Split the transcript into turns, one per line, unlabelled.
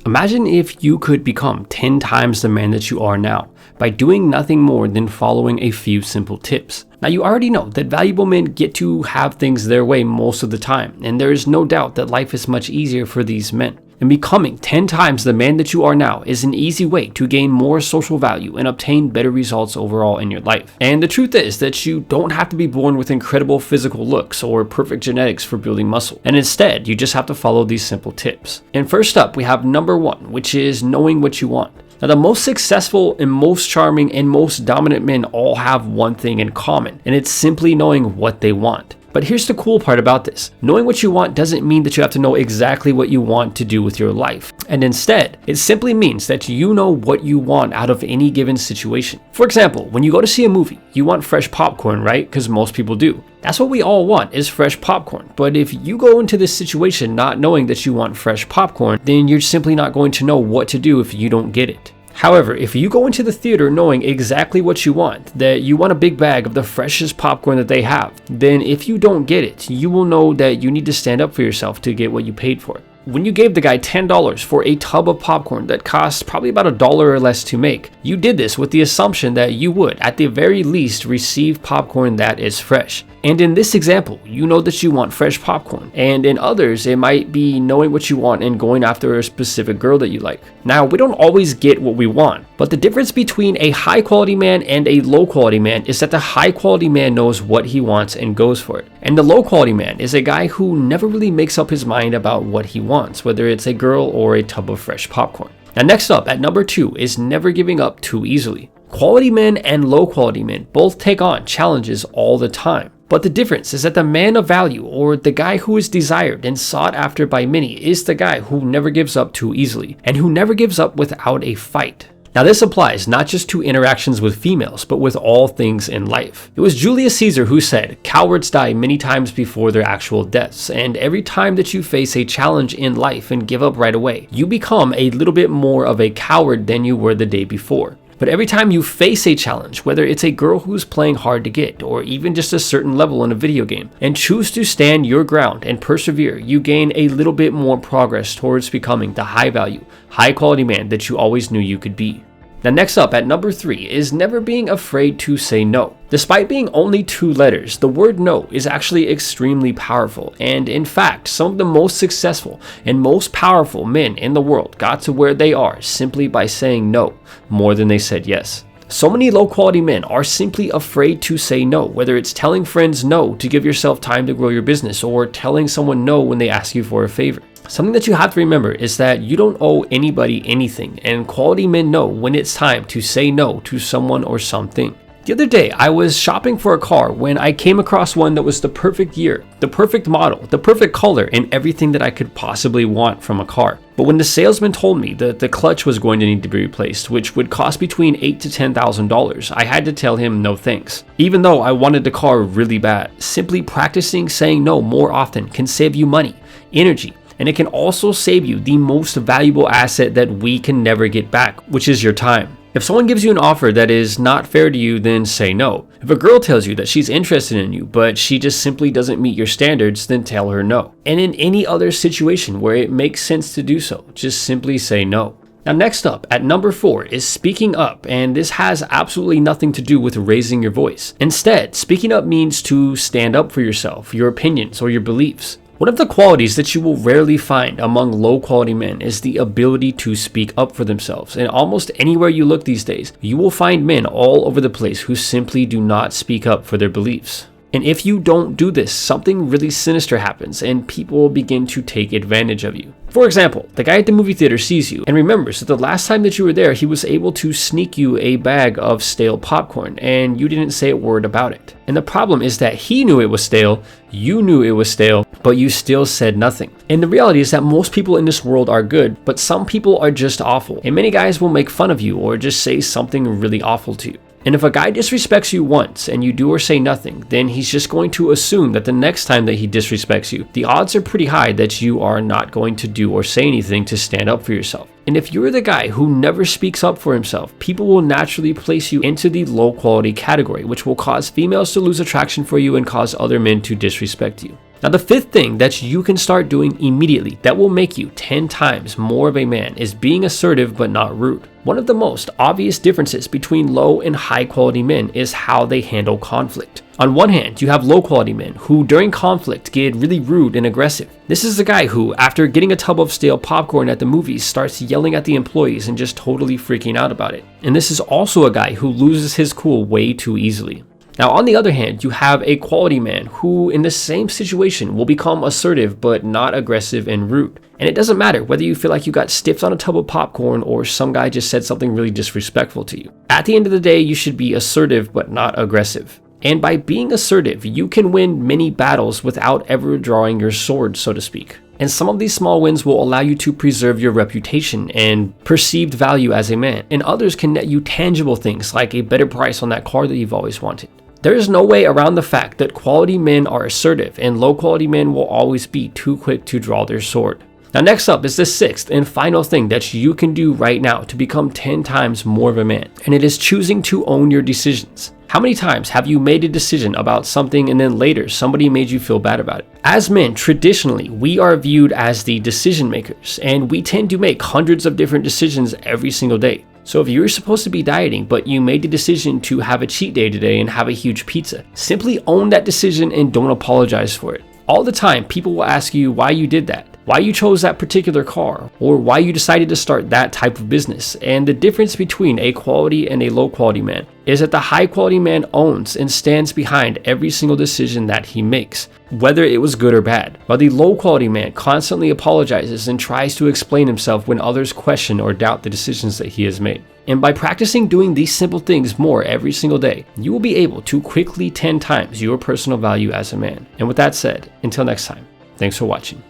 Imagine if you could become 10 times the man that you are now by doing nothing more than following a few simple tips. Now, you already know that valuable men get to have things their way most of the time, and there is no doubt that life is much easier for these men. And becoming 10 times the man that you are now is an easy way to gain more social value and obtain better results overall in your life. And the truth is that you don't have to be born with incredible physical looks or perfect genetics for building muscle. And instead, you just have to follow these simple tips. And first up, we have number 1, which is knowing what you want. Now, the most successful and most charming and most dominant men all have one thing in common, and it's simply knowing what they want. But here's the cool part about this. Knowing what you want doesn't mean that you have to know exactly what you want to do with your life. And instead, it simply means that you know what you want out of any given situation. For example, when you go to see a movie, you want fresh popcorn, right? Because most people do. That's what we all want, is fresh popcorn. But if you go into this situation not knowing that you want fresh popcorn, then you're simply not going to know what to do if you don't get it. However, if you go into the theater knowing exactly what you want, that you want a big bag of the freshest popcorn that they have, then if you don't get it, you will know that you need to stand up for yourself to get what you paid for. When you gave the guy $10 for a tub of popcorn that costs probably about $1 or less to make, you did this with the assumption that you would, at the very least, receive popcorn that is fresh. And in this example, you know that you want fresh popcorn. And in others, it might be knowing what you want and going after a specific girl that you like. Now, we don't always get what we want, but the difference between a high quality man and a low quality man is that the high quality man knows what he wants and goes for it. And the low quality man is a guy who never really makes up his mind about what he wants, whether it's a girl or a tub of fresh popcorn. Now, next up at number 2 is never giving up too easily. Quality men and low quality men both take on challenges all the time. But the difference is that the man of value, or the guy who is desired and sought after by many, is the guy who never gives up too easily and who never gives up without a fight. Now, this applies not just to interactions with females, but with all things in life. It was Julius Caesar who said, "Cowards die many times before their actual deaths," and every time that you face a challenge in life and give up right away, you become a little bit more of a coward than you were the day before. But every time you face a challenge, whether it's a girl who's playing hard to get, or even just a certain level in a video game, and choose to stand your ground and persevere, you gain a little bit more progress towards becoming the high value, high quality man that you always knew you could be. Now, next up at number 3 is never being afraid to say no. Despite being only 2 letters, the word no is actually extremely powerful. And in fact, some of the most successful and most powerful men in the world got to where they are simply by saying no more than they said yes. So many low quality men are simply afraid to say no, whether it's telling friends no to give yourself time to grow your business, or telling someone no when they ask you for a favor. Something that you have to remember is that you don't owe anybody anything, and quality men know when it's time to say no to someone or something. The other day, I was shopping for a car when I came across one that was the perfect year, the perfect model, the perfect color, and everything that I could possibly want from a car. But when the salesman told me that the clutch was going to need to be replaced, which would cost between $8,000 to $10,000, I had to tell him no thanks. Even though I wanted the car really bad, simply practicing saying no more often can save you money, energy, and it can also save you the most valuable asset that we can never get back, which is your time. If someone gives you an offer that is not fair to you, then say no. If a girl tells you that she's interested in you, but she just simply doesn't meet your standards, then tell her no. And in any other situation where it makes sense to do so, just simply say no. Now, next up at number 4 is speaking up, and this has absolutely nothing to do with raising your voice. Instead, speaking up means to stand up for yourself, your opinions, or your beliefs. One of the qualities that you will rarely find among low quality men is the ability to speak up for themselves. And almost anywhere you look these days, you will find men all over the place who simply do not speak up for their beliefs. And if you don't do this, something really sinister happens and people will begin to take advantage of you. For example, the guy at the movie theater sees you and remembers that the last time that you were there, he was able to sneak you a bag of stale popcorn and you didn't say a word about it. And the problem is that he knew it was stale, you knew it was stale, but you still said nothing. And the reality is that most people in this world are good, but some people are just awful. And many guys will make fun of you or just say something really awful to you. And if a guy disrespects you once and you do or say nothing, then he's just going to assume that the next time that he disrespects you, the odds are pretty high that you are not going to do or say anything to stand up for yourself. And if you're the guy who never speaks up for himself, people will naturally place you into the low quality category, which will cause females to lose attraction for you and cause other men to disrespect you. Now, the fifth thing that you can start doing immediately that will make you 10 times more of a man is being assertive but not rude. One of the most obvious differences between low and high quality men is how they handle conflict. On one hand, you have low quality men who during conflict get really rude and aggressive. This is the guy who, after getting a tub of stale popcorn at the movies, starts yelling at the employees and just totally freaking out about it. And this is also a guy who loses his cool way too easily. Now, on the other hand, you have a quality man who, in the same situation, will become assertive but not aggressive and rude. And it doesn't matter whether you feel like you got stiffed on a tub of popcorn or some guy just said something really disrespectful to you. At the end of the day, you should be assertive but not aggressive. And by being assertive, you can win many battles without ever drawing your sword, so to speak. And some of these small wins will allow you to preserve your reputation and perceived value as a man. And others can net you tangible things like a better price on that car that you've always wanted. There is no way around the fact that quality men are assertive and low quality men will always be too quick to draw their sword. Now, next up is the sixth and final thing that you can do right now to become 10 times more of a man, and it is choosing to own your decisions. How many times have you made a decision about something and then later somebody made you feel bad about it? As men, traditionally, we are viewed as the decision makers, and we tend to make hundreds of different decisions every single day. So if you're supposed to be dieting, but you made the decision to have a cheat day today and have a huge pizza, simply own that decision and don't apologize for it. All the time, people will ask you why you did that, why you chose that particular car, or why you decided to start that type of business. And the difference between a quality and a low quality man is that the high quality man owns and stands behind every single decision that he makes, whether it was good or bad, while the low quality man constantly apologizes and tries to explain himself when others question or doubt the decisions that he has made. And by practicing doing these simple things more every single day, you will be able to quickly 10 times your personal value as a man. And with that said, until next time, thanks for watching.